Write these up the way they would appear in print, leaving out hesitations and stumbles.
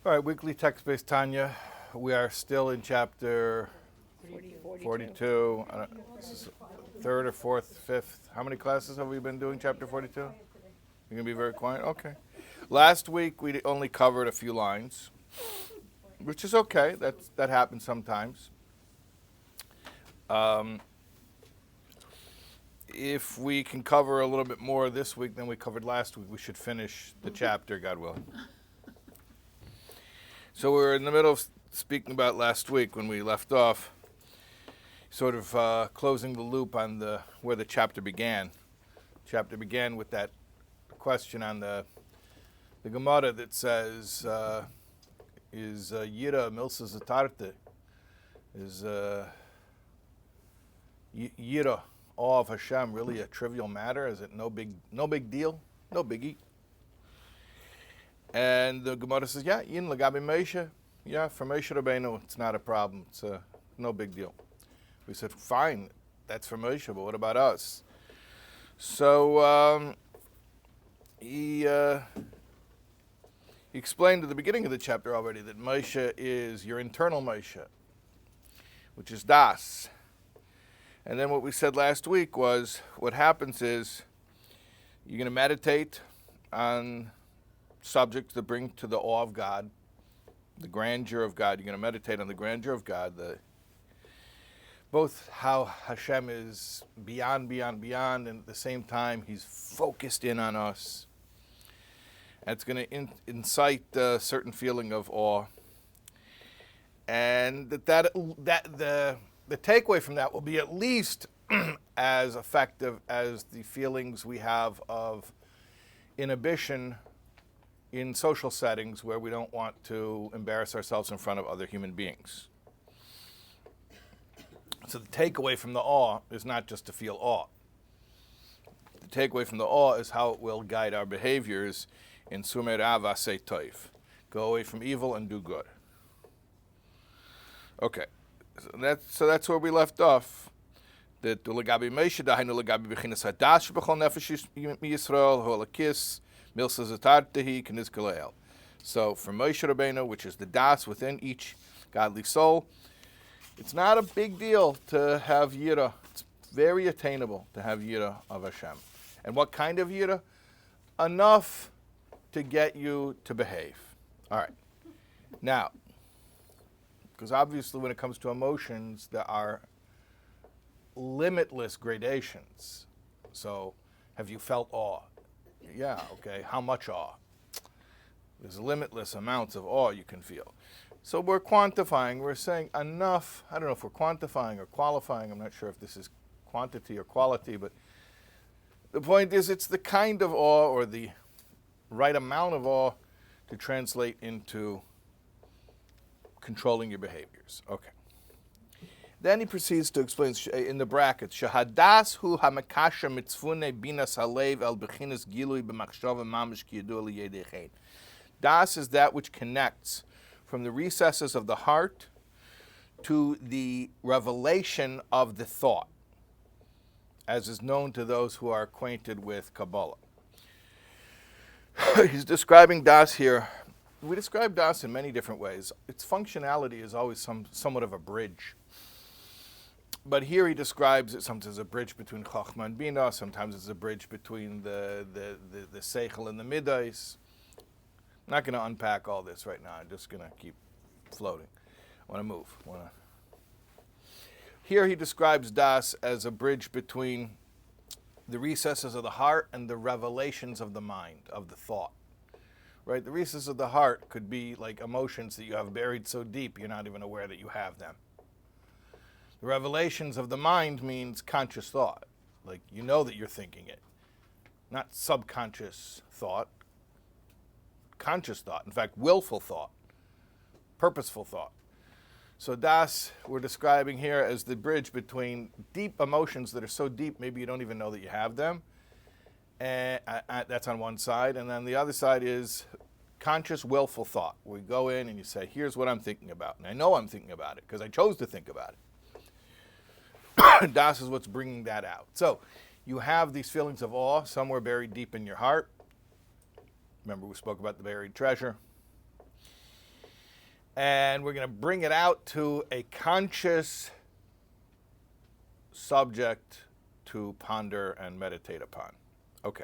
All right, weekly text-based Tanya. We are still in chapter 42. This is third or fourth, fifth. How many classes have we been doing chapter 42? You're going to be very quiet? Okay. Last week we only covered a few lines, which is okay. That happens sometimes. If we can cover a little bit more this week than we covered last week, we should finish the chapter, God willing. So we're in the middle of speaking about last week when we left off, sort of closing the loop on where the chapter began. The chapter began with that question on the Gemara that says, is Yira milsa zatarte? Is Yira, awe of Hashem, really a trivial matter? Is it no big deal? No biggie? And the Gemara says, yeah, yin lagabi Moshe. Yeah, for Moshe Rabbeinu, it's not a problem. It's no big deal. We said, fine, that's for Moshe, but what about us? So he explained at the beginning of the chapter already that Moshe is your internal Moshe, which is das. And then what we said last week was, what happens is you're going to meditate on subjects that bring to the awe of God, the grandeur of God. You're going to meditate on the grandeur of God, both how Hashem is beyond, and at the same time He's focused in on us. And it's going to incite a certain feeling of awe, and the takeaway from that will be at least as effective as the feelings we have of inhibition in social settings where we don't want to embarrass ourselves in front of other human beings. So the takeaway from the awe is not just to feel awe. The takeaway from the awe is how it will guide our behaviors in Sumer Ava Se Toif. Go away from evil and do good. Okay, so that's where we left off. That Lagabi Moshe Dahainu Lagabi Bechinas Hadash B'chol Nefesh Yisrael Holakis Milsa Zatartehi Keniz Kaleel. So for Moshe Rabbeinu, which is the das within each godly soul, it's not a big deal to have yira. It's very attainable to have yira of Hashem. And what kind of yira? Enough to get you to behave. All right. Now, because obviously when it comes to emotions, there are limitless gradations. So, have you felt awe? Yeah, okay. How much awe? There's limitless amounts of awe you can feel. So we're quantifying. We're saying enough. I don't know if we're quantifying or qualifying. I'm not sure if this is quantity or quality, but the point is it's the kind of awe or the right amount of awe to translate into controlling your behaviors. Okay. Then he proceeds to explain in the brackets, Shahadas hu hamakasha mitzvune binas halev el bechinas gilui b'machshava mamish ki yadu liyedechein. Das is that which connects from the recesses of the heart to the revelation of the thought, as is known to those who are acquainted with Kabbalah. He's describing das here. We describe das in many different ways. Its functionality is always somewhat of a bridge. But here he describes it sometimes as a bridge between Chachma and Bina, sometimes it's a bridge between the Seichel and the Midas. I'm not going to unpack all this right now. I'm just going to keep floating. I want to move. Here he describes Das as a bridge between the recesses of the heart and the revelations of the mind, of the thought. Right? The recesses of the heart could be like emotions that you have buried so deep you're not even aware that you have them. The revelations of the mind means conscious thought. Like you know that you're thinking it. Not subconscious thought. Conscious thought. In fact, willful thought. Purposeful thought. So das, we're describing here as the bridge between deep emotions that are so deep maybe you don't even know that you have them. And that's on one side. And then the other side is conscious, willful thought. We go in and you say, here's what I'm thinking about. And I know I'm thinking about it because I chose to think about it. Das is what's bringing that out. So you have these feelings of awe somewhere buried deep in your heart. Remember we spoke about the buried treasure. And we're going to bring it out to a conscious subject to ponder and meditate upon. Okay.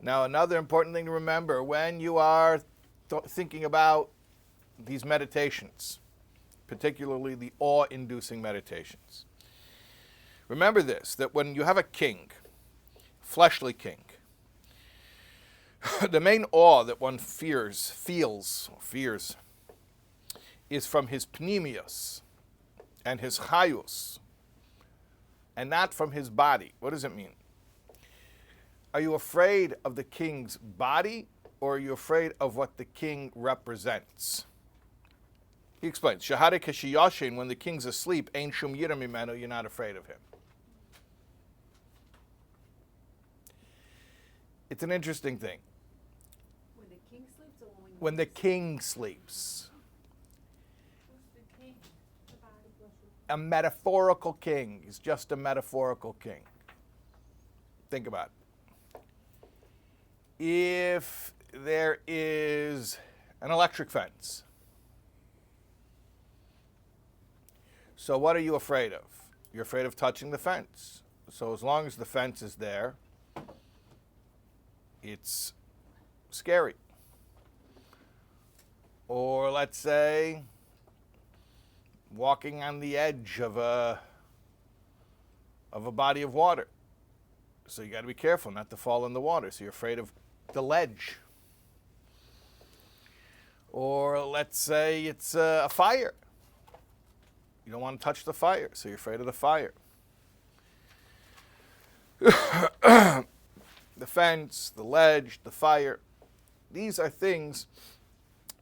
Now, another important thing to remember when you are thinking about these meditations, particularly the awe-inducing meditations. Remember this, that when you have a king, fleshly king, the main awe that one feels, is from his pnimius and his chayus, and not from his body. What does it mean? Are you afraid of the king's body, or are you afraid of what the king represents? He explains, Shahare keshiyashin, when the king's asleep, ein shum yira mimenu, you're not afraid of him. It's an interesting thing. When the king sleeps or when the king sleeps? Who's the king? The body. A metaphorical king. He's just a metaphorical king. Think about it. If there is an electric fence, so what are you afraid of? You're afraid of touching the fence. So as long as the fence is there, it's scary. Or let's say walking on the edge of a body of water. So you got to be careful not to fall in the water. So you're afraid of the ledge. Or let's say it's a fire. You don't want to touch the fire, so you're afraid of the fire. The fence, the ledge, the fire, these are things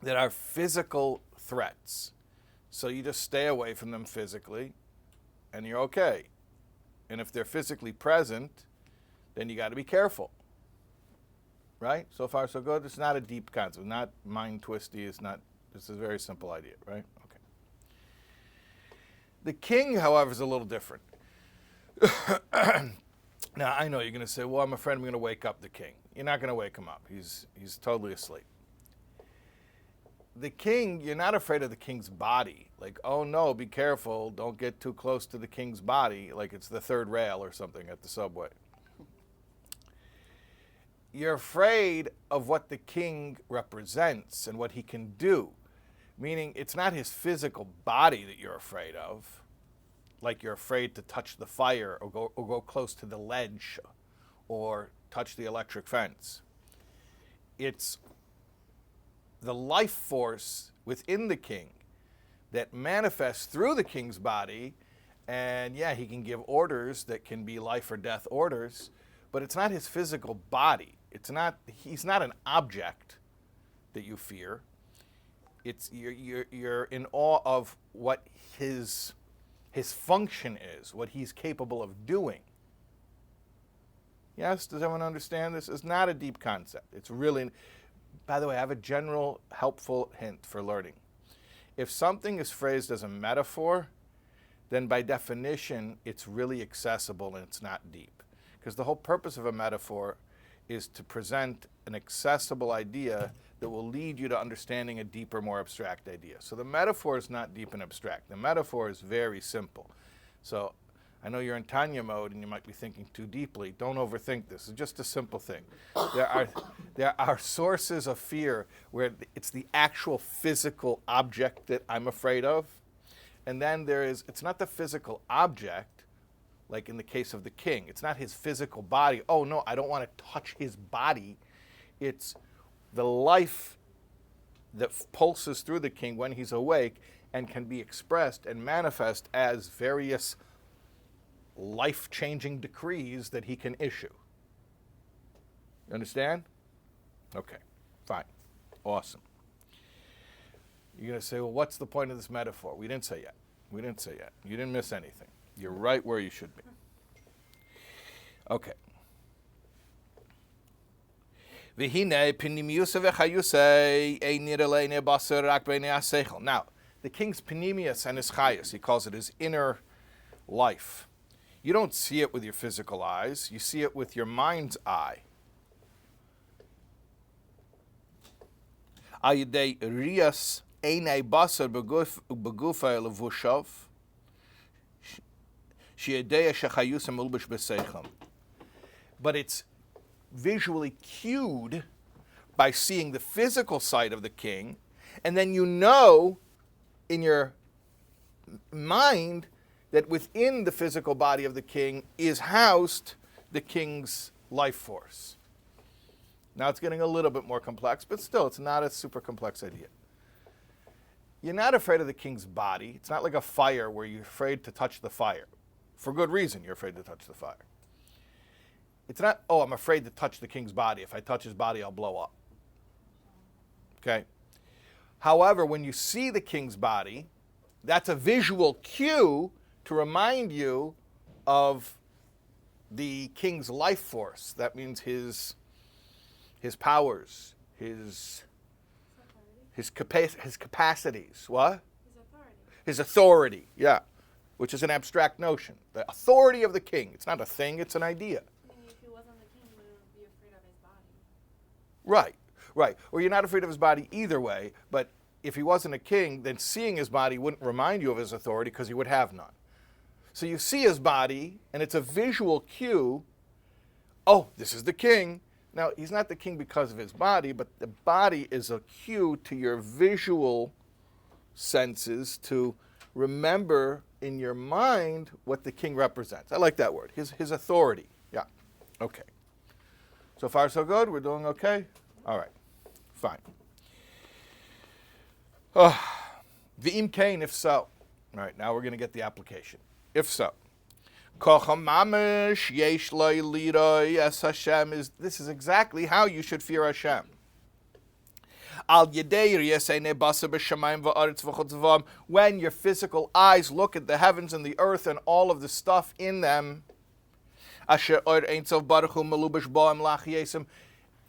that are physical threats. So you just stay away from them physically, and you're okay. And if they're physically present, then you got to be careful. Right? So far, so good. It's not a deep concept, not mind twisty. It's a very simple idea, right? Okay. The king, however, is a little different. Now, I know you're going to say, well, I'm afraid I'm going to wake up the king. You're not going to wake him up. He's totally asleep. The king, you're not afraid of the king's body. Like, oh no, be careful. Don't get too close to the king's body, like it's the third rail or something at the subway. You're afraid of what the king represents and what he can do. Meaning, it's not his physical body that you're afraid of. Like you're afraid to touch the fire or go close to the ledge or touch the electric fence. It's the life force within the king that manifests through the king's body, and yeah, he can give orders that can be life or death orders, but it's not his physical body. He's not an object that you fear. It's you're in awe of what his function is, what he's capable of doing. Yes, does everyone understand this? It's not a deep concept. It's really, by the way, I have a general helpful hint for learning. If something is phrased as a metaphor, then by definition, it's really accessible and it's not deep. Because the whole purpose of a metaphor is to present an accessible idea that will lead you to understanding a deeper, more abstract idea. So the metaphor is not deep and abstract. The metaphor is very simple. So I know you're in Tanya mode and you might be thinking too deeply. Don't overthink this. It's just a simple thing. There are sources of fear where it's the actual physical object that I'm afraid of. And then it's not the physical object, like in the case of the king. It's not his physical body. Oh no, I don't want to touch his body. It's the life that pulses through the king when he's awake and can be expressed and manifest as various life-changing decrees that he can issue. You understand? Okay, fine. Awesome. You're going to say, well, what's the point of this metaphor? We didn't say yet. You didn't miss anything. You're right where you should be. Okay. Now, the king's penimius and his chayus, he calls it his inner life. You don't see it with your physical eyes. You see it with your mind's eye. Al yedei rias einay basar begufa levushav she'yedei shechayus mulbish b'seicham. But it's visually cued by seeing the physical side of the king, and then you know in your mind that within the physical body of the king is housed the king's life force. Now it's getting a little bit more complex, but still, it's not a super complex idea. You're not afraid of the king's body. It's not like a fire where you're afraid to touch the fire. For good reason, you're afraid to touch the fire. It's not, oh, I'm afraid to touch the king's body. If I touch his body, I'll blow up. Okay? However, when you see the king's body, that's a visual cue to remind you of the king's life force. That means his powers, his capacities. What? His authority. His authority, yeah, which is an abstract notion. The authority of the king. It's not a thing, it's an idea. If he wasn't the king, we would be afraid of his body. Right. Or you're not afraid of his body either way, but if he wasn't a king, then seeing his body wouldn't remind you of his authority because he would have none. So you see his body, and it's a visual cue. Oh, this is the king. Now, he's not the king because of his body, but the body is a cue to your visual senses to remember in your mind what the king represents. I like that word, his authority. Yeah, okay. So far, so good? We're doing okay? All right, fine. V'im kain, if so. All right, now we're going to get the application. If so. This is exactly how you should fear Hashem. When your physical eyes look at the heavens and the earth and all of the stuff in them,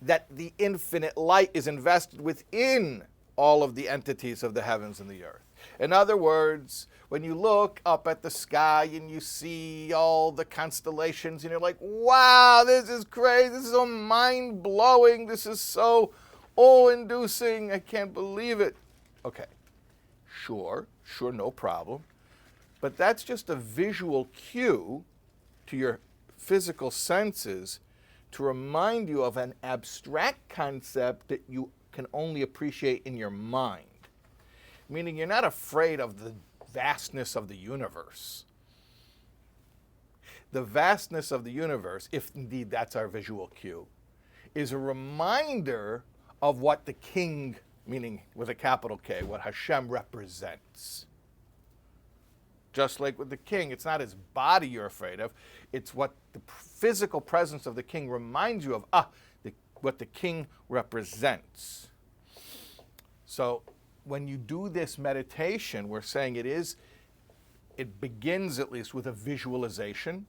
that the infinite light is invested within all of the entities of the heavens and the earth. In other words, when you look up at the sky and you see all the constellations and you're like, wow, this is crazy, this is so mind-blowing, this is so awe-inducing, I can't believe it. Okay, sure, no problem. But that's just a visual cue to your physical senses to remind you of an abstract concept that you can only appreciate in your mind. Meaning you're not afraid of the vastness of the universe. The vastness of the universe, if indeed that's our visual cue, is a reminder of what the king, meaning with a capital K, what Hashem represents. Just like with the king, it's not his body you're afraid of, it's what the physical presence of the king reminds you of, what the king represents. So when you do this meditation, we're saying it begins at least with a visualization,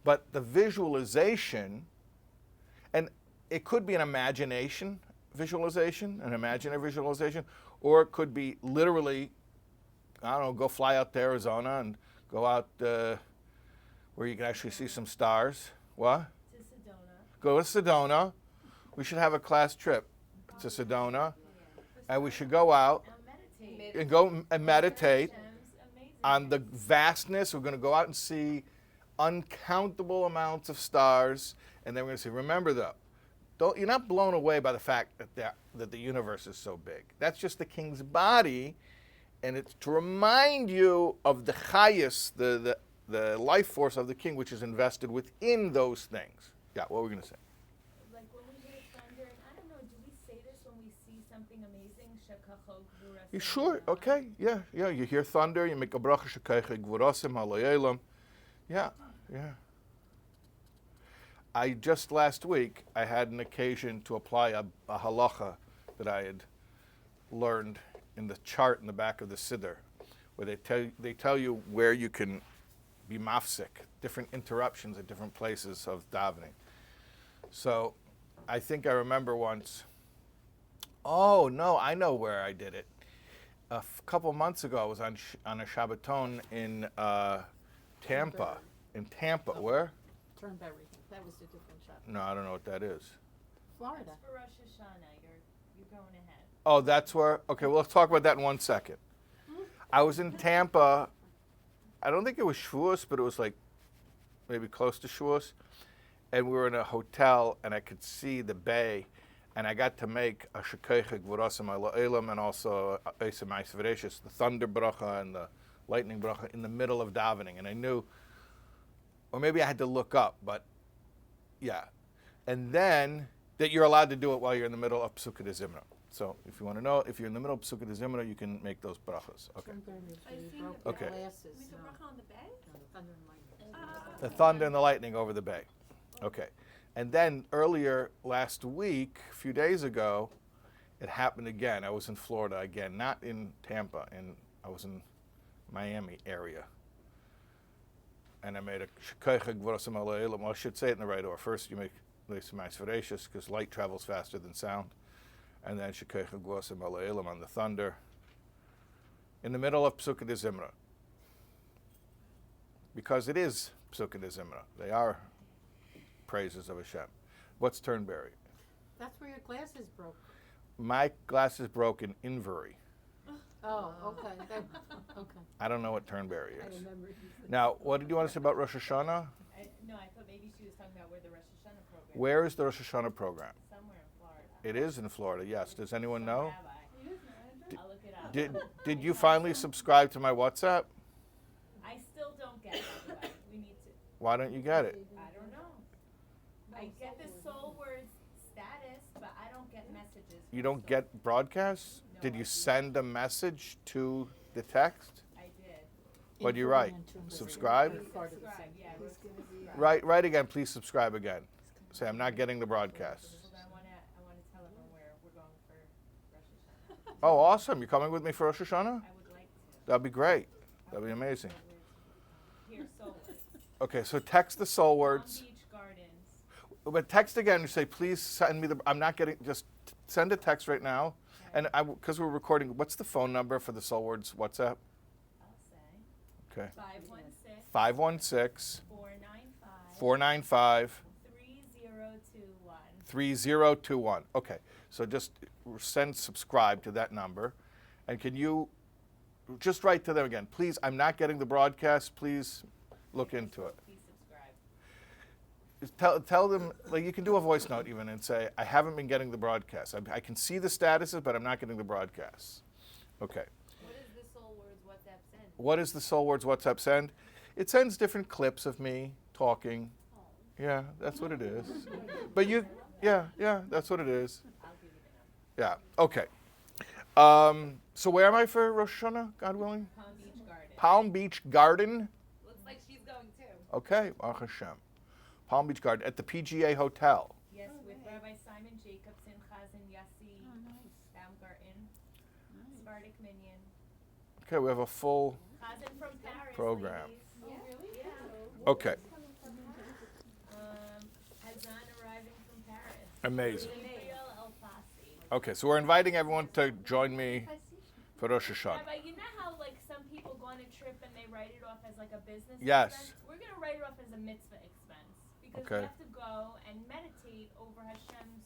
but the visualization, and it could be an imagination visualization, an imaginary visualization, or it could be literally, I don't know, go fly out to Arizona and go out where you can actually see some stars. What? To Sedona. Go to Sedona. We should have a class trip to Sedona. And we should go out and go and meditate on the vastness. We're going to go out and see uncountable amounts of stars. And then we're going to say, remember though, you're not blown away by the fact that the universe is so big. That's just the king's body. And it's to remind you of the chayas, the life force of the king, which is invested within those things. Yeah, what were we going to say? Like when we hear thunder, and I don't know, do we say this when we see something amazing? You sure? Okay, yeah. You hear thunder, you make a bracha shekayche gvurasim halayelam. Yeah. Last week, I had an occasion to apply a halacha that I had learned in the chart in the back of the Siddur, where they tell you where you can be mafsik, different interruptions at different places of davening. So I think I remember once, oh no, I know where I did it. A couple months ago, I was on a Shabbaton in Tampa. in Tampa. Where? Turnberry. That was a different shop. No, I don't know what that is. Florida. That's for Rosh Hashanah. You're going ahead. Oh, that's where. Okay, well, let's talk about that in 1 second. I was in Tampa. I don't think it was Shavuos, but it was like maybe close to Shavuos. And we were in a hotel, and I could see the bay, and I got to make a shekeichik v'rasam ha'la'elam and also Eisem Eisvereshis, the thunder bracha and the lightning bracha in the middle of davening. And I knew, or maybe I had to look up, but yeah. And then that you're allowed to do it while you're in the middle of Pesukah de Zimra. So if you want to know, if you're in the middle of Pesukah de Zimra, you can make those brachas. Okay. Turnberry is I where you seen broke the- the Okay. glasses. We took bracha on the bay? No, the thunder and lightning. The thunder and the lightning over the bay. Okay. And then earlier last week, a few days ago, it happened again. I was in Florida again, not in Tampa, I was in Miami area. And I made a shekeichik v'rasam ha'la'elam. Well, I should say it in the right order. First, you make Eisem Eisvereshis because light travels faster than sound. And then shekeichik v'rasam ha'la'elam on the thunder. In the middle of Pesukah de Zimra. Because it is Pesukah de Zimra. They are praises of Hashem. What's Turnberry? That's where your glasses broke. My glasses broke in Invery. Oh, okay. Okay. I don't know what Turnberry I is. remember. you said- Now, what did you want to say about Rosh Hashanah? No, I thought maybe she was talking about where the Rosh Hashanah program Where is the Rosh Hashanah program? somewhere in Florida. It is in Florida, yes. Does anyone Some know? rabbi. I'll look it up. Did you finally subscribe to my WhatsApp? I still don't get it, by the way. We need to. Why don't you get it? I don't know. I get the soul words status, but I don't get messages. You from don't soul. get broadcasts? No, Did I you do. send a message to the text? I did. What do you Invery write? and Turnberry. Subscribe? They're part of the Subscribe, same yeah. thing. Write again, please subscribe again. Say, I'm not getting the broadcast. Hold on, I wanna tell everyone where we're going for Rosh Hashanah. Oh, awesome. You're coming with me for Rosh Hashanah? I would like to. That'd be great. That'd be amazing. Here, soul words. Okay, so text the soul Palm words. Beach Gardens. But text again and say, please send me the, I'm not getting, just send a text right now. And because we're recording, what's the phone number for the soul words WhatsApp? I'll say. Okay. 516 516 495 495 3021. 3021. Okay, so just send subscribe to that number. And can you just write to them again, please, I'm not getting the broadcast, please look into it. Please subscribe. Tell them, like you can do a voice note even and say, I haven't been getting the broadcast. I can see the statuses, but I'm not getting the broadcasts. Okay. What is the soul words WhatsApp send? What is the Soul Words WhatsApp send? It sends different clips of me talking. Yeah, that's what it is. But yeah, that's what it is. I'll give you the number. Yeah, okay. So where am I for Rosh Hashanah, God willing? Palm Beach Garden. Palm Beach Garden. Looks like she's going too. Okay, Baruch Hashem. Palm Beach Garden at the PGA Hotel. Yes, with Rabbi Simon Jacobson, Chazan Yassi, Baumgarten, Sephardic Minyan. Okay, we have a full Chazan from Paris. program. Ladies. Oh, really? Yeah. Okay, Hazan arriving from Paris. amazing. Israel El Fassi. Okay, so we're inviting everyone to join me for Rosh Hashanah. Rabbi, you know how like some people go on a trip and they write it off as like a business Yes. expense? We're going to write it off as a mitzvah expense because Okay. we have to go and meditate over Hashem's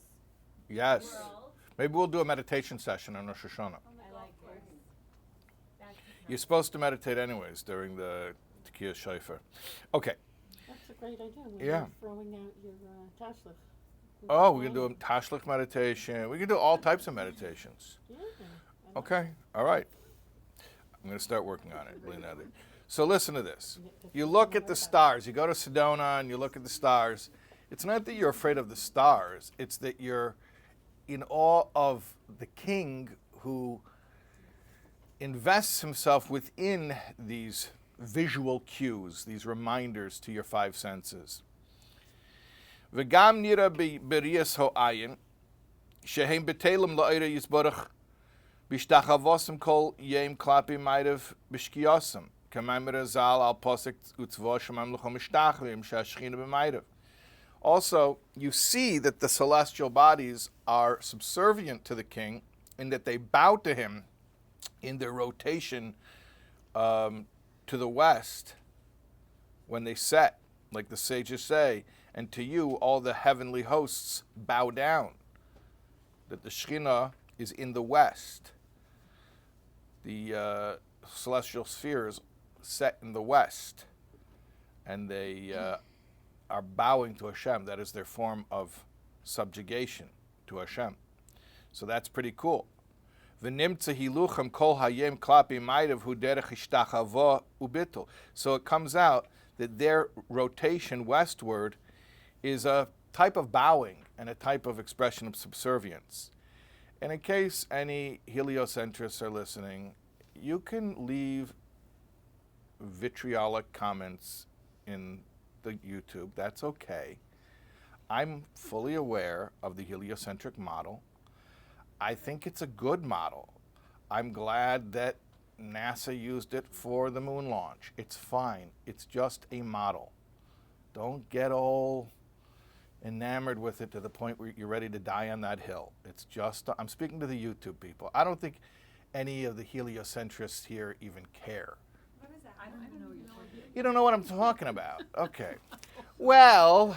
Yes. world. Maybe we'll do a meditation session on Rosh Hashanah. I like it. That's You're supposed to meditate anyways during the Tekiyah Shofar. Okay. That's a great idea. When Yeah. you're throwing out your tashlich. Oh, we can do a Tashlich meditation. We can do all types of meditations. Yeah. Okay. All right. I'm going to start working on it. Leonardo. So listen to this. You look at the stars. You go to Sedona and you look at the stars. It's not that you're afraid of the stars. It's that you're in awe of the king who invests himself within these visual cues, these reminders to your five senses. V'gam nira b'riyas ho'ayin, shehem b'telem la'ira yisborach, b'shtachavosem kol yem klapi ma'irav b'shkiyosem, k'mayim razal al posek utzvo shemam l'chom mishtachlim she'ashchina b'ma'irav. Also, you see that the celestial bodies are subservient to the king in that they bow to him in their rotation to the west when they set, like the sages say, and to you all the heavenly hosts bow down. That the Shekhinah is in the west. The celestial spheres set in the west, and they are bowing to Hashem. That is their form of subjugation to Hashem. So that's pretty cool. So it comes out that their rotation westward is a type of bowing and a type of expression of subservience. And in case any heliocentrists are listening, you can leave vitriolic comments in the YouTube. That's okay. I'm fully aware of the heliocentric model. I think it's a good model. I'm glad that NASA used it for the moon launch. It's fine. It's just a model. Don't get all enamored with it to the point where you're ready to die on that hill. It's just, I'm speaking to the YouTube people. I don't think any of the heliocentrists here even care. What is that? I don't even know what you're talking about. You don't know what I'm talking about. Okay. Well,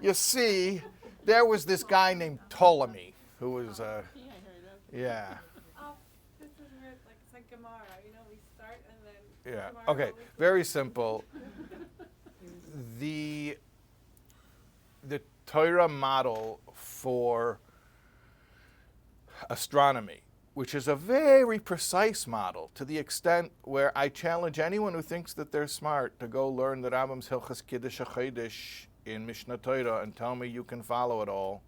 you see, there was this guy named Ptolemy who was, Yeah, I heard of. yeah. Oh, this is weird. Like, it's like Gemara. You know, we start and then. Yeah. Gemara Okay. always- Very simple. The Torah model for astronomy, which is a very precise model to the extent where I challenge anyone who thinks that they're smart to go learn the Rambam's Hilchas Kiddush HaChodesh in Mishnah Torah and tell me you can follow it all,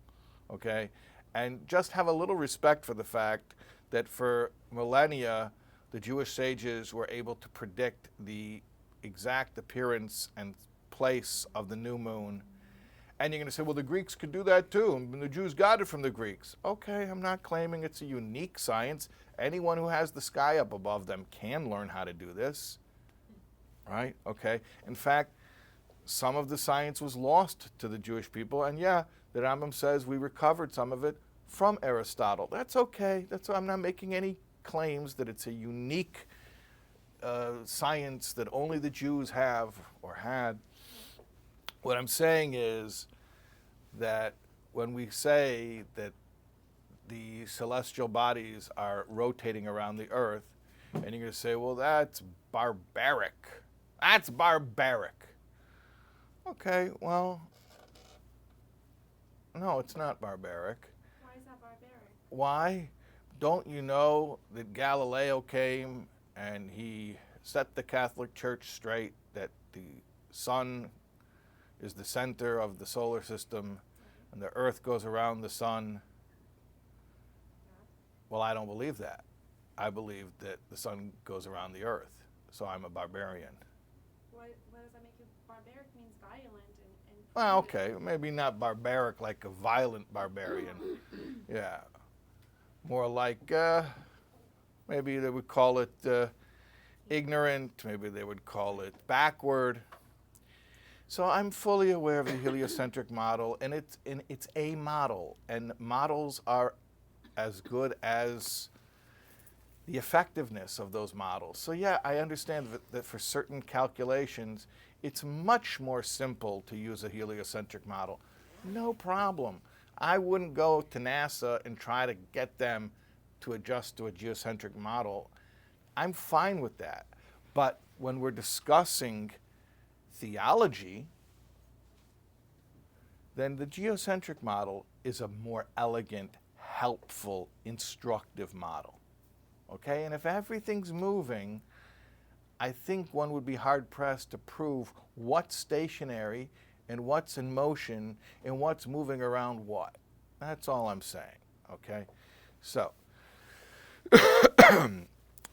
okay? And just have a little respect for the fact that for millennia, the Jewish sages were able to predict the exact appearance and place of the new moon. And you're going to say, well, the Greeks could do that too, and the Jews got it from the Greeks. Okay, I'm not claiming it's a unique science. Anyone who has the sky up above them can learn how to do this, right? Okay. In fact, some of the science was lost to the Jewish people, and yeah, the Rambam says we recovered some of it from Aristotle. That's okay. I'm not making any claims that it's a unique science that only the Jews have or had. What I'm saying is that when we say that the celestial bodies are rotating around the earth, and you're going to say, well, that's barbaric. That's barbaric. Okay, well, no, it's not barbaric. Why is that barbaric? Why? Don't you know that Galileo came and he set the Catholic Church straight that the sun is the center of the solar system and the earth goes around the sun? Well, I don't believe that. I believe that the sun goes around the earth, so I'm a barbarian. What does that make you? Barbaric means violent and Well, okay, maybe not barbaric like a violent barbarian. Yeah. More like, maybe they would call it ignorant, maybe they would call it backward. So I'm fully aware of the heliocentric model, and it's a model, and models are as good as the effectiveness of those models. So yeah, I understand that for certain calculations, it's much more simple to use a heliocentric model. No problem. I wouldn't go to NASA and try to get them to adjust to a geocentric model. I'm fine with that. But when we're discussing theology, then the geocentric model is a more elegant, helpful, instructive model. Okay? And if everything's moving, I think one would be hard-pressed to prove what's stationary and what's in motion and what's moving around what. That's all I'm saying. Okay? So,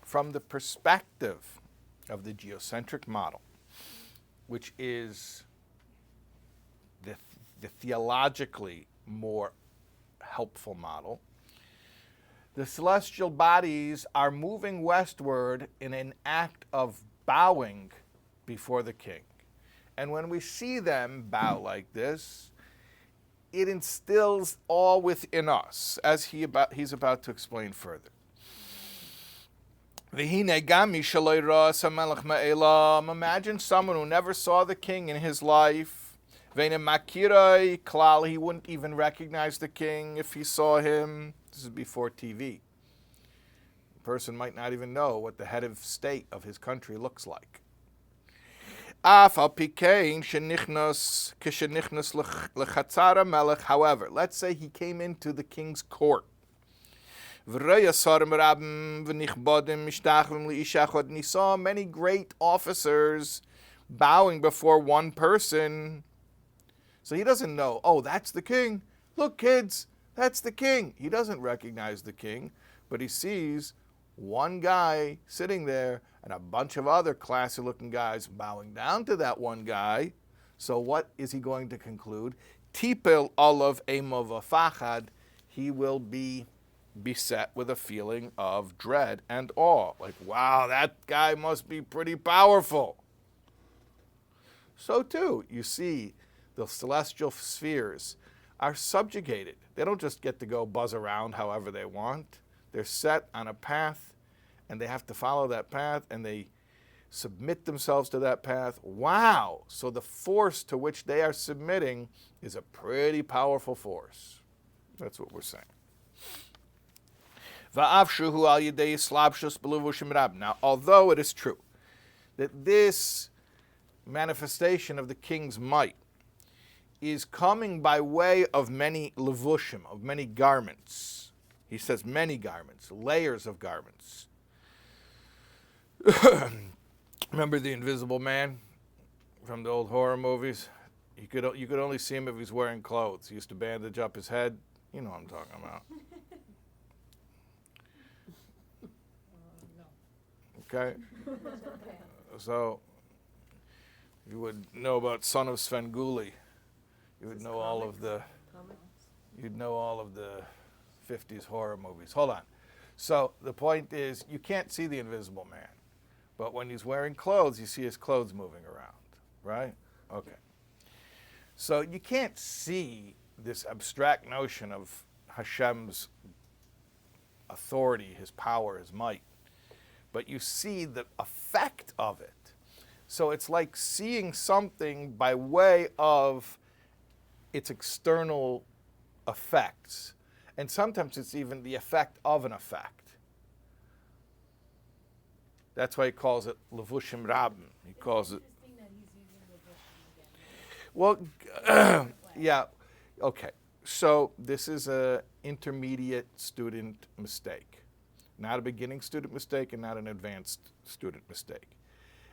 from the perspective of the geocentric model, which is the theologically more helpful model, the celestial bodies are moving westward in an act of bowing before the king. And when we see them bow like this, it instills awe within us, as he's about to explain further. V'hine gam mi shaloi ra'as hamelech ma'elam. Imagine someone who never saw the king in his life. Ve'ne makirai klal. He wouldn't even recognize the king if he saw him. This is before TV. The person might not even know what the head of state of his country looks like. However, let's say he came into the king's court. And he saw many great officers bowing before one person. So he doesn't know, oh, that's the king. Look, kids, that's the king. He doesn't recognize the king, but he sees one guy sitting there and a bunch of other classy-looking guys bowing down to that one guy. So what is he going to conclude? Tipel olav emo v'fachad. He will be beset with a feeling of dread and awe. Like, wow, that guy must be pretty powerful. So too, you see, the celestial spheres are subjugated. They don't just get to go buzz around however they want. They're set on a path, and they have to follow that path, and they submit themselves to that path. Wow! So the force to which they are submitting is a pretty powerful force. That's what we're saying. Now, although it is true that this manifestation of the king's might is coming by way of many levushim, of many garments. He says many garments, layers of garments. Remember the Invisible Man from the old horror movies? You could only see him if he's wearing clothes. He used to bandage up his head. You know what I'm talking about. Okay? So, you would know about Son of Svengoolie. You would know all of the 50s horror movies. Hold on. So the point is, you can't see the Invisible Man. But when he's wearing clothes, you see his clothes moving around, right? Okay. So you can't see this abstract notion of Hashem's authority, his power, his might. But you see the effect of it. So it's like seeing something by way of its external effects. And sometimes it's even the effect of an effect. That's why he calls it levushim rabim. He calls it. Interesting that he's using levushim again. Well, yeah, okay. So this is an intermediate student mistake. Not a beginning student mistake and not an advanced student mistake.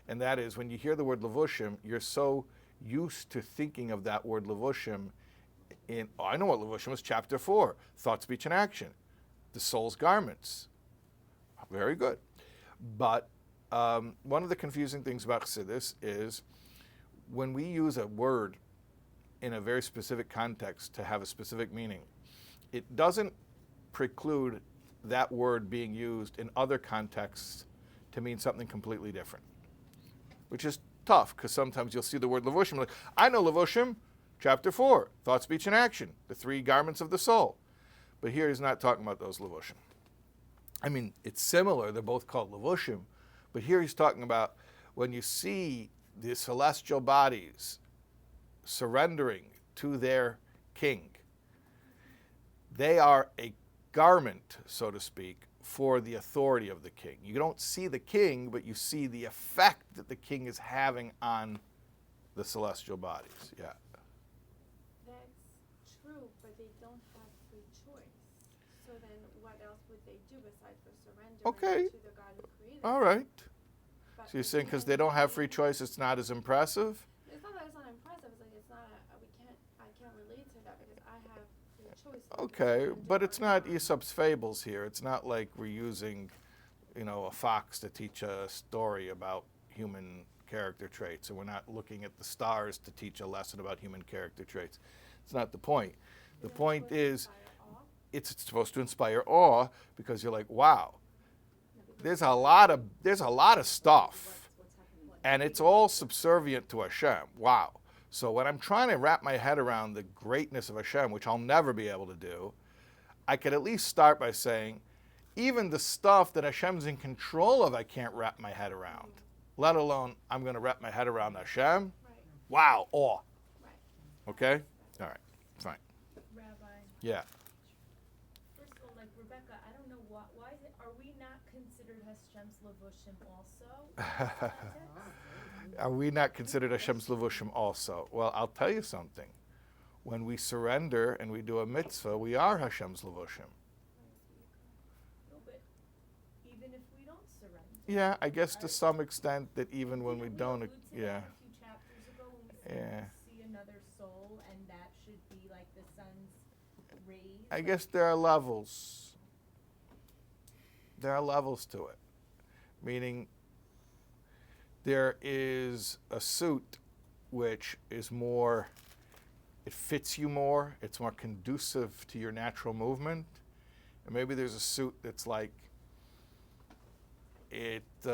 And that is, when you hear the word levushim, you're so used to thinking of that word levushim in, oh, I know what levushim is, chapter 4, thought, speech, and action. The soul's garments. Very good. But one of the confusing things about Chassidus is when we use a word in a very specific context to have a specific meaning, it doesn't preclude that word being used in other contexts to mean something completely different, which is tough because sometimes you'll see the word levushim, like, I know levushim, chapter 4, thought, speech, and action, the 3 garments of the soul. But here he's not talking about those levushim. I mean, it's similar, they're both called levushim, but here he's talking about when you see the celestial bodies surrendering to their king, they are a garment, so to speak, for the authority of the king. You don't see the king, but you see the effect that the king is having on the celestial bodies. Yeah. That's true, but they don't have free choice. So then what else would they do besides for surrendering to the God who created them? All right. But So you're saying because they don't have free choice, it's not as impressive? It's not that it's not impressive, it's like it's not, I can't relate to that because I have free choice. Okay, but it's not Aesop's fables here. It's not like we're using, a fox to teach a story about human character traits, and we're not looking at the stars to teach a lesson about human character traits. It's not the point. The point is, it's supposed to inspire awe because you're like, wow, there's a lot of stuff, and it's all subservient to Hashem. Wow. So when I'm trying to wrap my head around the greatness of Hashem, which I'll never be able to do, I could at least start by saying, even the stuff that Hashem's in control of, I can't wrap my head around. Let alone, I'm going to wrap my head around Hashem. Right. Wow, awe. Right. Okay? All right, fine. Rabbi, Yeah. first of all, like Rebecca, I don't know why is it, are we not considered Hashem's levushim also? Are we not considered Hashem's levushim also? Well, I'll tell you something. When we surrender and we do a mitzvah, we are Hashem's levushim. No, but even if we don't surrender. Yeah, I guess to some extent that even when we Didn't don't, allude to yeah. that a few chapters ago when we said Yeah. we see another soul and that should be like the sun's rays? I guess there are levels. There are levels to it. Meaning, there is a suit which is more, it fits you more, it's more conducive to your natural movement. And maybe there's a suit that's like, it's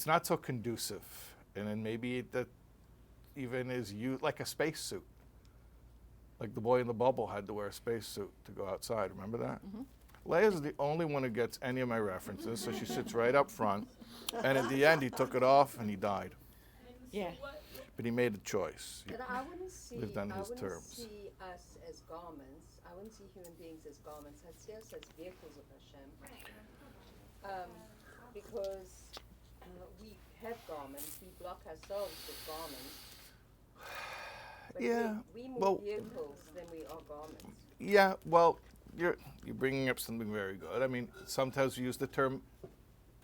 not so conducive. And then maybe that even is like a spacesuit. Like the boy in the bubble had to wear a spacesuit to go outside. Remember that? Mm-hmm. Leia's the only one who gets any of my references, so she sits right up front. And at the end, he took it off and he died. Yeah. But he made a choice. He But I wouldn't see, lived on his wouldn't terms. see us as garments. I wouldn't see human beings as garments. I'd see us as vehicles of Hashem. Because we have garments. We block ourselves with garments. But Yeah, we more well- vehicles than we are garments. Yeah, well, you're bringing up something very good. I mean, sometimes we use the term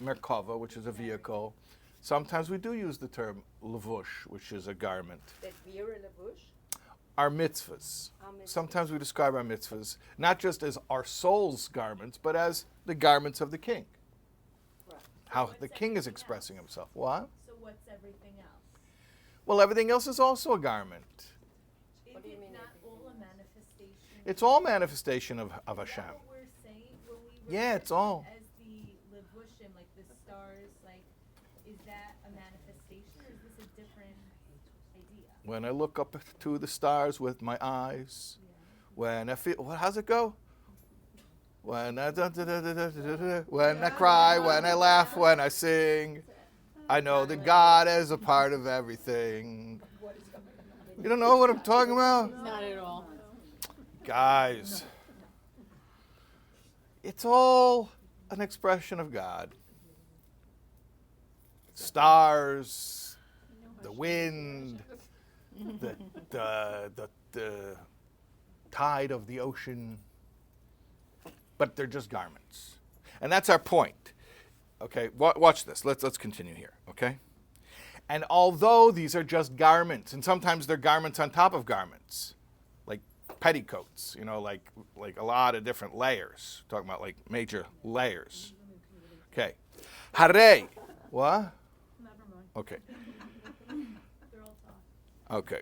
merkava, which is a vehicle. Sometimes we do use the term levush, which is a garment. That we are in a bush. Our mitzvahs. Our mitzvahs. Sometimes we describe our mitzvahs not just as our soul's garments, but as the garments of the king. Right. How what's the king is everything expressing else? himself. What? So what's everything else? Well, everything else is also a garment. What do you Is it mean not everything all a else? manifestation? It's all manifestation of Is Hashem. that what we're saying when we Yeah, refer it's to it all. as the levushim, like the stars, like is that a manifestation or is this a different idea? When I look up to the stars with my eyes, Yeah. when I feel, how's it go? When I when I cry, when I laugh, when I sing, I know that God is a part of everything. You don't know what I'm talking about? Not at all. Guys, it's all an expression of God. Stars, the wind, the tide of the ocean, but they're just garments. And that's our point. Okay, watch this. Let's continue here, okay? And although these are just garments, and sometimes they're garments on top of garments, like petticoats, you know, like a lot of different layers. Talking about like major layers. Okay. Hare. What? Never mind. Okay. They're all talk. Okay.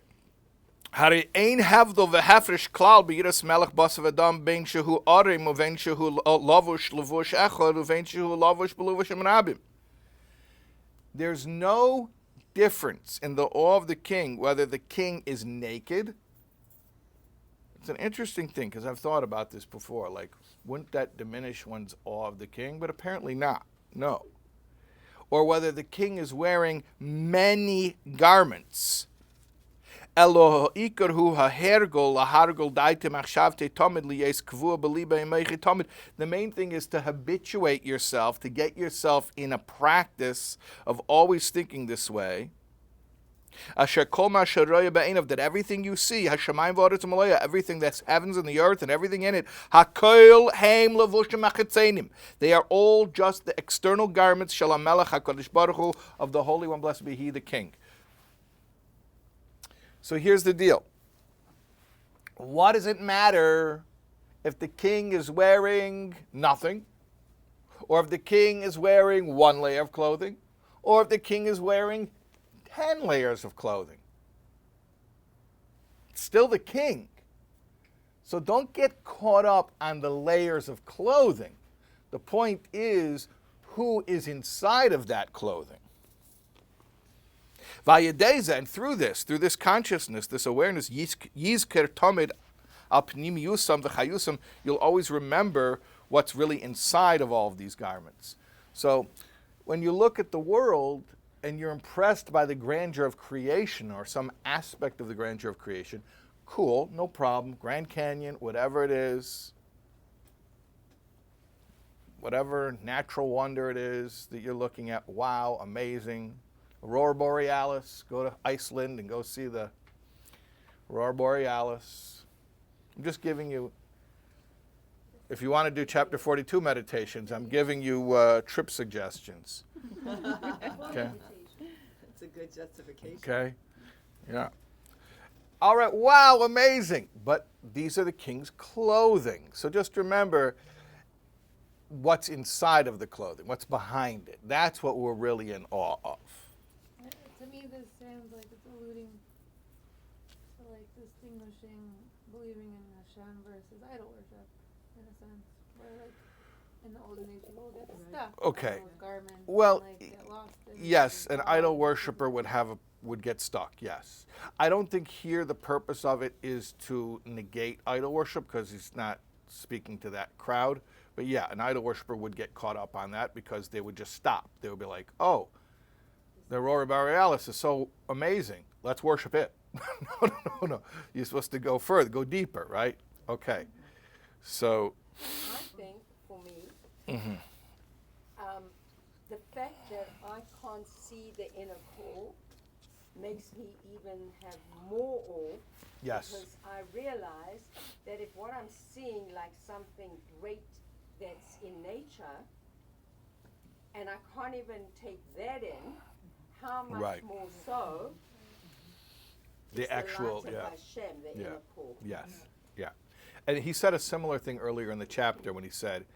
Hare ein havdol v'hafresh klal b'yiras melech basav adam ben shehu arim uven shehu lavush levush echad uven shehu lavush b'levushim rabim. There's no difference in the awe of the king whether the king is naked. It's an interesting thing because I've thought about this before. Like, wouldn't that diminish one's awe of the king? But apparently not. No. Or whether the king is wearing many garments. The main thing is to habituate yourself, to get yourself in a practice of always thinking this way. That everything you see, everything that's heavens and the earth and everything in it, they are all just the external garments of the Holy One, blessed be He, the King. So here's the deal. What does it matter if the king is wearing nothing, or if the king is wearing one layer of clothing, or if the king is wearing 10 layers of clothing? It's still the king. So don't get caught up on the layers of clothing. The point is who is inside of that clothing. And through this consciousness, this awareness, Yizker Tomid al pnimiusam v'chayusam, you'll always remember what's really inside of all of these garments. So when you look at the world and you're impressed by the grandeur of creation or some aspect of the grandeur of creation, cool, no problem. Grand Canyon, whatever it is, whatever natural wonder it is that you're looking at, wow, amazing. Aurora Borealis, go to Iceland and go see the Aurora Borealis. I'm just giving you, if you want to do chapter 42 meditations, I'm giving you trip suggestions. Okay. It's a good justification. Okay. Yeah. All right. Wow, amazing. But these are the king's clothing. So just remember what's inside of the clothing, what's behind it. That's what we're really in awe of. To me, this sounds like it's alluding to like distinguishing believing in Hashem versus idol worship, in a sense, where like in the olden age people would get stuck. Okay. on those garments Well, and, like, get lost in yes, the an God idol and- worshiper would get stuck. Yes, I don't think here the purpose of it is to negate idol worship because he's not speaking to that crowd. But yeah, an idol worshiper would get caught up on that because they would just stop. They would be like, "Oh, the Aurora Borealis is so amazing. Let's worship it." No. You're supposed to go further, go deeper, right? Okay. So. I think, for me, Mhm. the fact that I can't see the inner core makes me even have more awe. Yes. Because I realize that if what I'm seeing like something great that's in nature, and I can't even take that in, how much Right. more so The is actual, the light yeah. of Hashem, the Yeah. inner core. Yes, yeah. And he said a similar thing earlier in the chapter when he said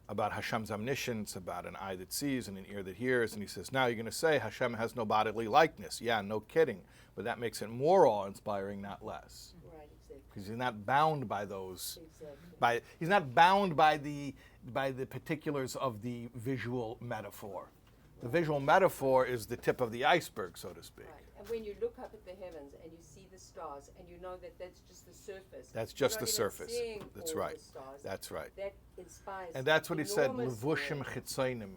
about Hashem's omniscience, about an eye that sees and an ear that hears. And he says, now you're going to say Hashem has no bodily likeness. Yeah, no kidding. But that makes it more awe-inspiring, not less. Right, exactly. Because he's not bound by those. Exactly. He's not bound by the particulars of the visual metaphor. The visual metaphor is the tip of the iceberg, so to speak. Right. And when you look up at the heavens and you see the stars and you know that that's just the surface. That's you're just not the even surface. seeing That's all right. the stars. That's right. That inspires. And that's what he said, enormous levushim awe. chitzonim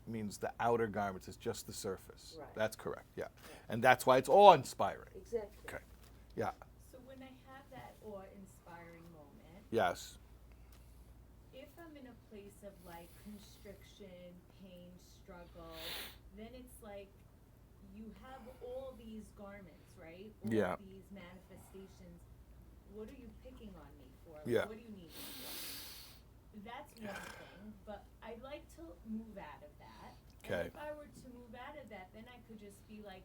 means the outer garments. It's just the surface. Right. That's correct, yeah. And that's why it's awe-inspiring. Exactly. Okay, yeah, So when I have that awe-inspiring moment, yes, if I'm in a place of like constriction, pain, struggle, then it's like you have all these garments, right? All Yeah. these manifestations. What are you picking on me for? Like, Yeah. What do you need me for? That's one thing, but I'd like to move out of that. Okay. And if I were to move out of that, then I could just be like,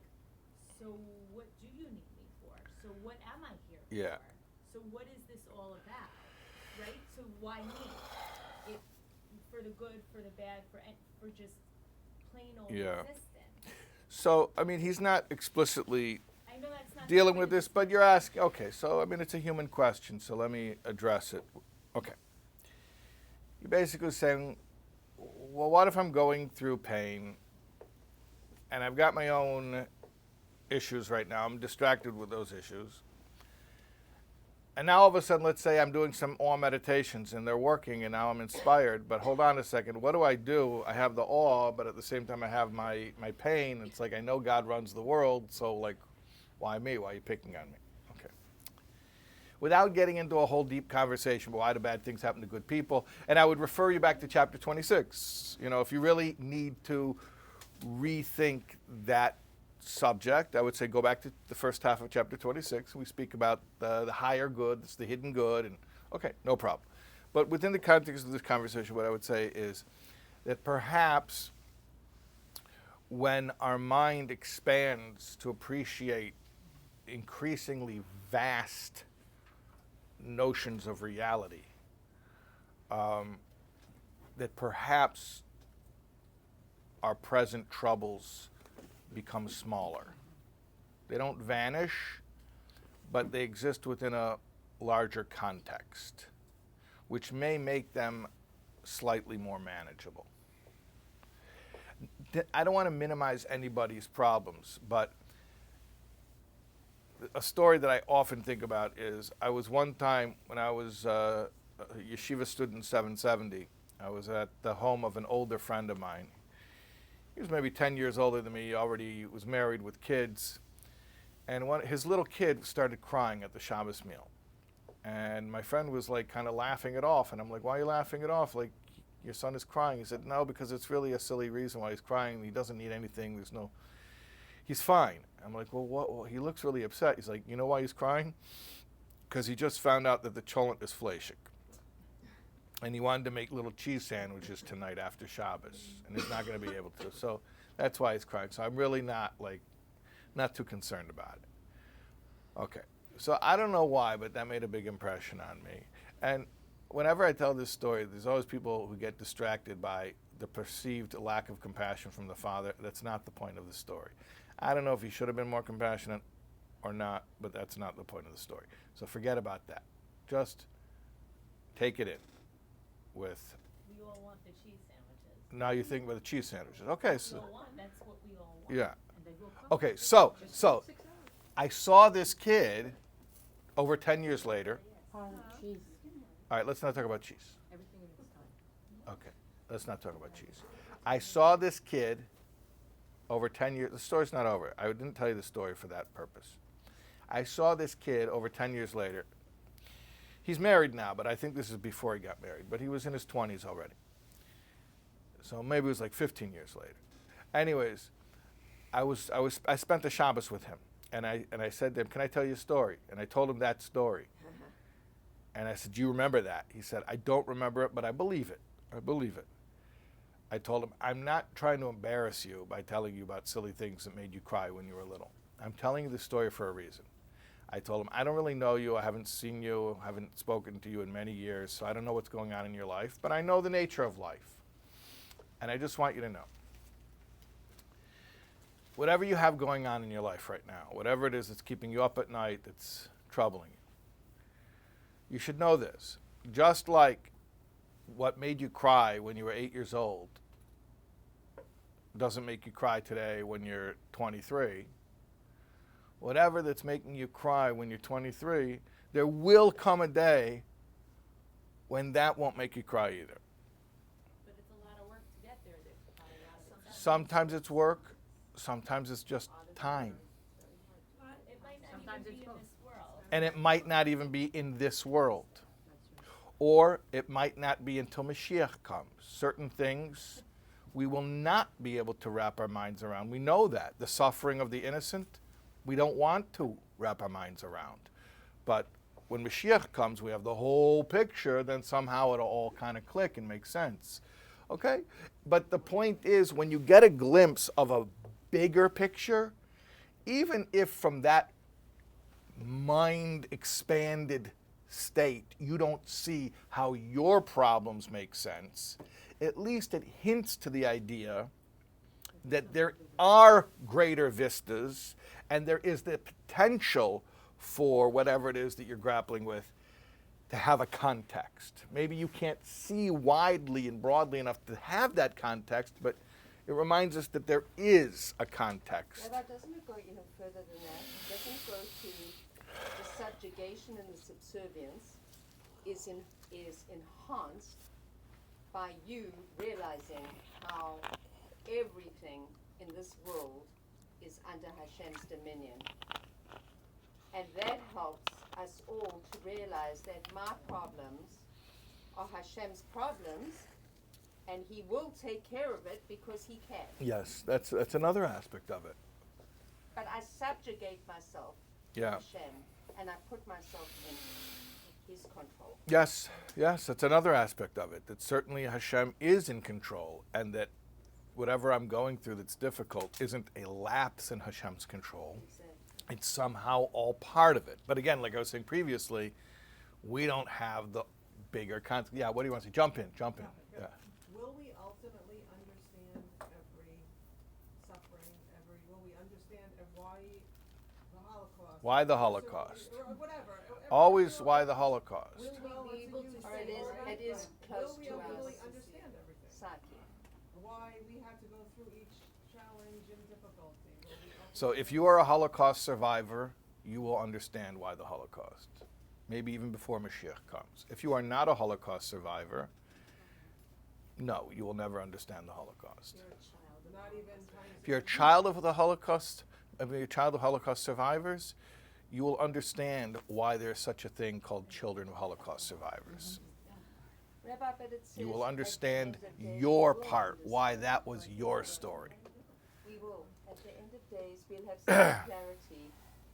so what do you need me for? So what am I here Yeah. for? So what is this all about? Right? So why me? If for the good, for the bad, for just plain old Yeah. existence. So, I mean, he's not explicitly I know that's not dealing the with point. this, but you're asking, okay, so, I mean, it's a human question, so let me address it. Okay. You're basically saying, well, what if I'm going through pain and I've got my own issues right now, I'm distracted with those issues, and now all of a sudden, let's say I'm doing some awe meditations and they're working and now I'm inspired, but hold on a second, what do? I have the awe, but at the same time I have my pain. It's like I know God runs the world, so like, why me? Why are you picking on me? Okay. Without getting into a whole deep conversation about why do bad things happen to good people, and I would refer you back to chapter 26. You know, if you really need to rethink that subject, I would say go back to the first half of chapter 26. We speak about the higher good, it's the hidden good, and okay, no problem. But within the context of this conversation, what I would say is that perhaps when our mind expands to appreciate increasingly vast notions of reality, that perhaps our present troubles become smaller. They don't vanish, but they exist within a larger context, which may make them slightly more manageable. I don't want to minimize anybody's problems, but a story that I often think about is I was one time when I was a yeshiva student 770, I was at the home of an older friend of mine. He was maybe 10 years older than me. He already was married with kids. And his little kid started crying at the Shabbos meal. And my friend was like kind of laughing it off. And I'm like, why are you laughing it off? Like, your son is crying. He said, no, because it's really a silly reason why he's crying. He doesn't need anything. He's fine. I'm like, well, what? Well, he looks really upset. He's like, you know why he's crying? Because he just found out that the cholent is fleshig. And he wanted to make little cheese sandwiches tonight after Shabbos. And he's not going to be able to. So that's why he's crying. So I'm really not too concerned about it. Okay. So I don't know why, but that made a big impression on me. And whenever I tell this story, there's always people who get distracted by the perceived lack of compassion from the father. That's not the point of the story. I don't know if he should have been more compassionate or not, but that's not the point of the story. So forget about that. Just take it in with. We all want the cheese sandwiches. Now you think about the cheese sandwiches. Okay, so. We all want, that's what we all want. Yeah. And they will come. Okay, so I saw this kid over 10 years later. Oh, jeez. All right, let's not talk about cheese. Everything in its time. Okay, let's not talk about cheese. I saw this kid over 10 years. The story's not over. I didn't tell you the story for that purpose. I saw this kid over 10 years later. He's married now, but I think this is before he got married. But he was in his 20s already. So maybe it was like 15 years later. Anyways, I spent the Shabbos with him, and I said to him, "Can I tell you a story?" And I told him that story. And I said, "Do you remember that?" He said, "I don't remember it, but I believe it. I believe it." I told him, "I'm not trying to embarrass you by telling you about silly things that made you cry when you were little. I'm telling you the story for a reason." I told him, "I don't really know you. I haven't seen you, haven't spoken to you in many years, so I don't know what's going on in your life, but I know the nature of life. And I just want you to know. Whatever you have going on in your life right now, whatever it is that's keeping you up at night, that's troubling you, you should know this. Just like what made you cry when you were 8 years old doesn't make you cry today when you're 23, whatever that's making you cry when you're 23, there will come a day when that won't make you cry either. But it's a lot of work to get there. Sometimes it's work, sometimes it's just time. It might not Sometimes even it's be in both. this world. And it might not even be in this world. Or it might not be until Mashiach comes. Certain things we will not be able to wrap our minds around. We know that. The suffering of the innocent, we don't want to wrap our minds around. But when Mashiach comes, we have the whole picture, then somehow it'll all kind of click and make sense. Okay? But the point is, when you get a glimpse of a bigger picture, even if from that mind expanded state you don't see how your problems make sense, at least it hints to the idea that there are greater vistas and there is the potential for whatever it is that you're grappling with to have a context. Maybe you can't see widely and broadly enough to have that context, but it reminds us that there is a context. Yeah, but doesn't it go even further than that? Doesn't it go to the subjugation and the subservience is enhanced by you realizing how everything in this world is under Hashem's dominion. And that helps us all to realize that my problems are Hashem's problems, and He will take care of it because He can. Yes, that's another aspect of it. But I subjugate myself to Yeah. Hashem, and I put myself in His control. Yes, that's another aspect of it. That certainly Hashem is in control, and that whatever I'm going through that's difficult isn't a lapse in Hashem's control. Exactly. It's somehow all part of it. But again, like I was saying previously, we don't have the bigger concept. Yeah, what do you want to say? Jump in. Yeah. Will we ultimately understand every suffering, will we understand why the Holocaust? Why the Holocaust? Or whatever. Always why the Holocaust. Will we be able to Or it is close will we to really us. understand everything? Psyche. Why we had to go through each challenge and difficulty? Will we So if you are a Holocaust survivor, you will understand why the Holocaust. Maybe even before Mashiach comes. If you are not a Holocaust survivor, no, you will never understand the Holocaust. Not even trying to. If you're a child of the Holocaust, if you're a child of Holocaust survivors, you will understand why there's such a thing called children of Holocaust survivors. Rabbi, but it says You will at the understand end of days your we will part, why understand. that was your story. We will. At the end of days, we'll have some clarity.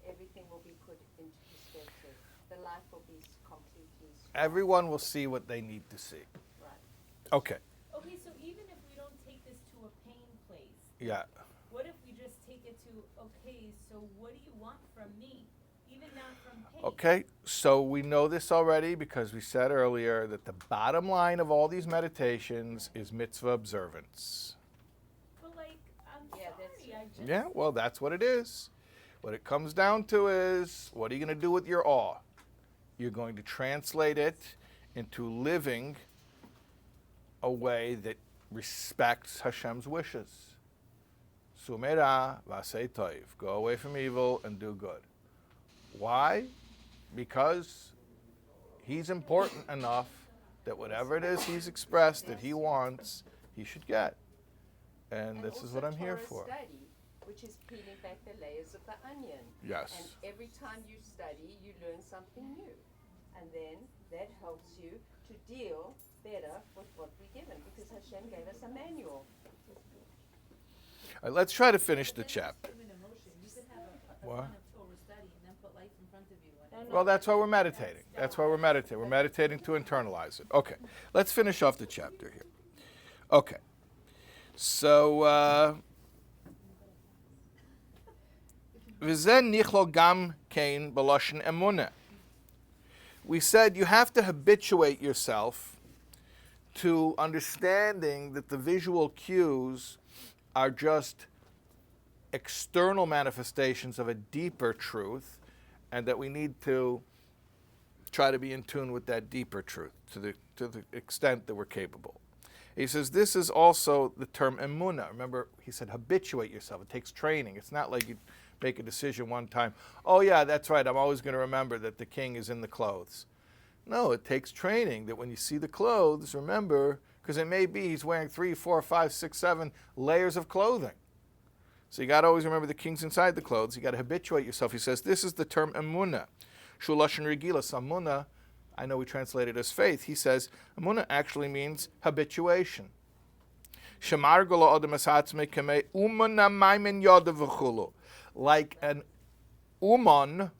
Everything will be put into perspective. The life will be completely strong. Everyone will see what they need to see. Right. Okay, Okay, so even if we don't take this to a pain place, yeah. what if we just take it to, okay, so what do you want from me? Even not from pain. Okay, so we know this already because we said earlier that the bottom line of all these meditations is mitzvah observance. But like, I'm Yeah, that's- sorry, I just. Yeah, well, that's what it is. What it comes down to is, what are you going to do with your awe? You're going to translate it into living a way that respects Hashem's wishes. Sumera vasei toiv. Go away from evil and do good. Why? Because he's important enough that whatever it is he's expressed that he wants, he should get. And this is what I'm here also for. Torah study, which is peeling back the layers of the onion. Yes. And every time you study, you learn something new. And then that helps you to deal better with what we're given, because Hashem gave us a manual. All right, let's try to finish the chapter. Human emotion. You could have a What? ton of Torah study and then put life in front of you. And Well, that's why we're meditating. That's why we're meditating. We're meditating to internalize it. Okay, let's finish off the chapter here. Okay, so v'zen nichlo gam kein b'loshen emunah. We said you have to habituate yourself to understanding that the visual cues are just external manifestations of a deeper truth, and that we need to try to be in tune with that deeper truth to the extent that we're capable. He says this is also the term emunah. Remember, he said habituate yourself. It takes training. It's not like you make a decision one time. Oh yeah, that's right. I'm always going to remember that the king is in the clothes. No, it takes training that when you see the clothes, remember, because it may be he's wearing 3, 4, 5, 6, 7 layers of clothing. So you got to always remember the king's inside the clothes. You got to habituate yourself. He says this is the term emunah. Shulashon regilas. Emunah, I know we translate it as faith. He says emunah actually means habituation. Shamar golo adam esatzme kemei umana maimin yodav v'chulu. Like an uman,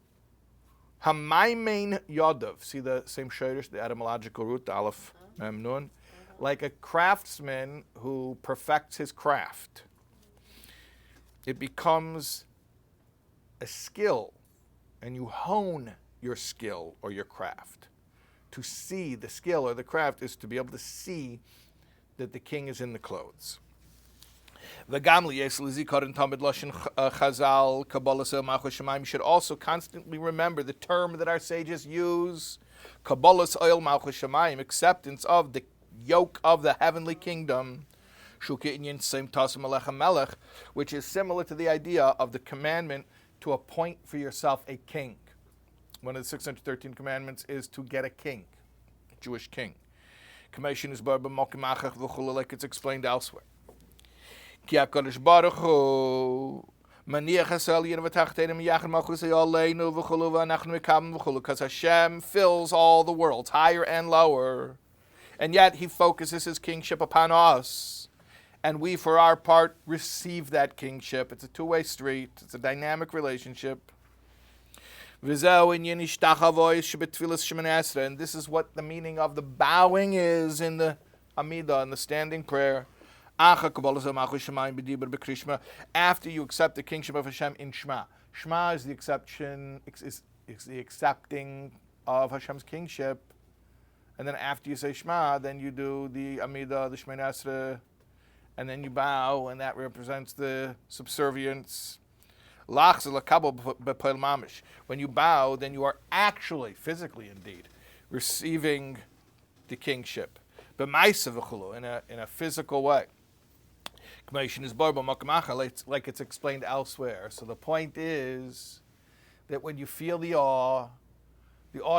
hamaimin yodav. See the same shayrish, the etymological root, the aleph mem nun. Like a craftsman who perfects his craft. It becomes a skill, and you hone your skill or your craft. To see the skill or the craft is to be able to see that the king is in the clothes. You should also constantly remember the term that our sages use, Kabbalas oil malchus shamayim, acceptance of the yoke of the heavenly kingdom, which is similar to the idea of the commandment to appoint for yourself a king. One of the 613 commandments is to get a king, a Jewish king. Like it's explained elsewhere. Because Hashem fills all the worlds, higher and lower. And yet he focuses his kingship upon us. And we, for our part, receive that kingship. It's a two-way street. It's a dynamic relationship. And this is what the meaning of the bowing is in the Amidah, in the standing prayer. After you accept the kingship of Hashem in Shema. Shema is the accepting of Hashem's kingship. And then after you say Shema, then you do the Amidah, the Shemoneh Esrei, and then you bow, and that represents the subservience. When you bow, then you are actually, physically indeed, receiving the kingship. In a physical way. Like it's explained elsewhere. So the point is that when you feel the awe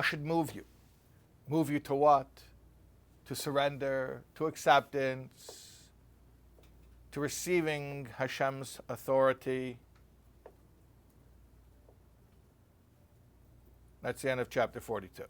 should move you. Move you to what? To surrender, to acceptance, to receiving Hashem's authority. That's the end of chapter 42.